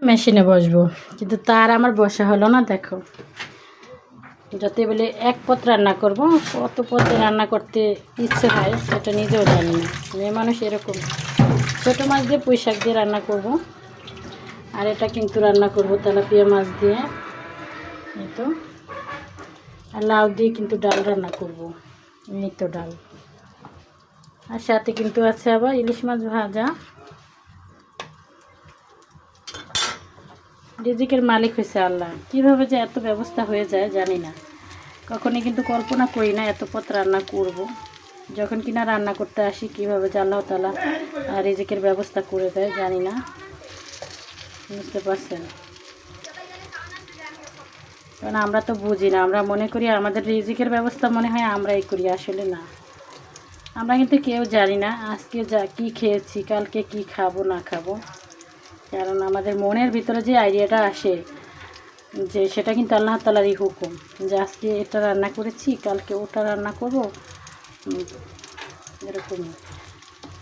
মেশিনে বসবো, কিন্তু তার আমার বসা হলো না। দেখো, যতই বলে এক পদ রান্না করব, কত পদে রান্না করতে ইচ্ছে হয় সেটা নিজেও জানি না। মেয়ে মানুষ এরকম। ছোটো মাছ দিয়ে পুঁই শাক দিয়ে রান্না করব, আর এটা কিন্তু রান্না করব তেলাপিয়া মাছ দিয়ে। এই তো, আর লাউ দিয়ে কিন্তু ডাল রান্না করব, এই তো ডাল। আর সাথে কিন্তু আছে আবার ইলিশ মাছ ভাজা। রিজিকের মালিক হয়েছে আল্লাহ, কীভাবে যে এত ব্যবস্থা হয়ে যায় জানি না। কখনই কিন্তু কল্পনা করি না এত পথ রান্না করব। যখন কিনা রান্না করতে আসি কীভাবে যে আল্লাহ তাআলা রিজিকের ব্যবস্থা করে দেয় জানি না। বুঝতে পারছেন? কারণ আমরা তো বুঝি না, আমরা মনে করি আমাদের রিজিকের ব্যবস্থা মনে হয় আমরাই করি, আসলে না। আমরা কিন্তু কেউ জানি না আজকে যা কী খেয়েছি, কালকে কি খাবো না খাবো। কারণ আমাদের মনের ভিতরে যে আইডিয়াটা আসে, যে সেটা কিন্তু আল্লাহ তাআলারই হুকুম, যে আজকে এটা রান্না করেছি কালকে ওটা রান্না করব, এরকমই।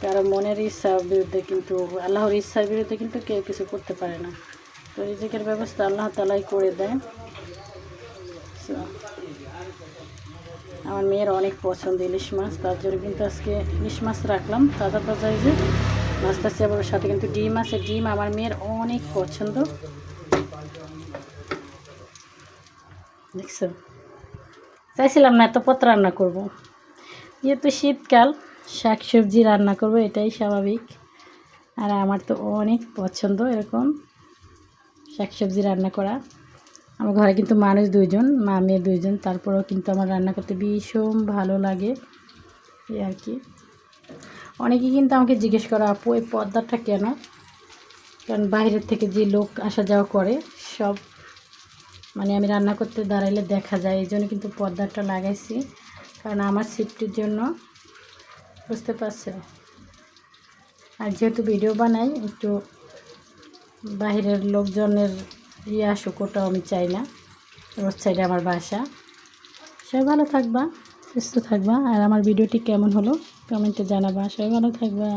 কারো মনের ইচ্ছার বিরুদ্ধে কিন্তু, আল্লাহর ইচ্ছার বিরুদ্ধে কিন্তু কেউ কিছু করতে পারে না। তো রিজিকের ব্যবস্থা আল্লাহ তাআলাই করে দেয়। আমার মেয়ের অনেক পছন্দ ইলিশ মাছ, তার জন্য কিন্তু আজকে ইলিশ মাছ রাখলাম তাজা তাজা। এই যে মাছটা আবার সাথে কিন্তু ডিম আছে, ডিম আমার মেয়ের অনেক পছন্দ। দেখছো, চাইছিলাম না এত পথ রান্না করব, যেহেতু শীতকাল শাক সবজি রান্না করব, এটাই স্বাভাবিক। আর আমার তো অনেক পছন্দ এরকম শাক সবজি রান্না করা। আমার ঘরে কিন্তু মানুষ দুইজন, মা মেয়ে দুইজন, তারপরেও কিন্তু আমার রান্না করতে ভীষণ ভালো লাগে, এই আর কি। অনেকেই কিন্তু আমাকে জিজ্ঞেস করে, আপু এই পর্দাটা কেন? কারণ বাইরের থেকে যে লোক আসা যাওয়া করে সব, মানে আমি রান্না করতে দাঁড়াইলে দেখা যায়, এই জন্য কিন্তু পর্দাটা লাগাইছি, কারণ আমার সেফটির জন্য। বুঝতে পারছো? আর যেহেতু ভিডিও বানাই, একটু বাইরের লোকজনের আসুক, ওটাও আমি চাই না। রোড সাইডে আমার বাসা। সবাই ভালো থাকবা, সুস্থ থাকবা। আর আমার ভিডিওটি কেমন হলো কমেন্টে জানাবা। সবাই ভালো থাকবা।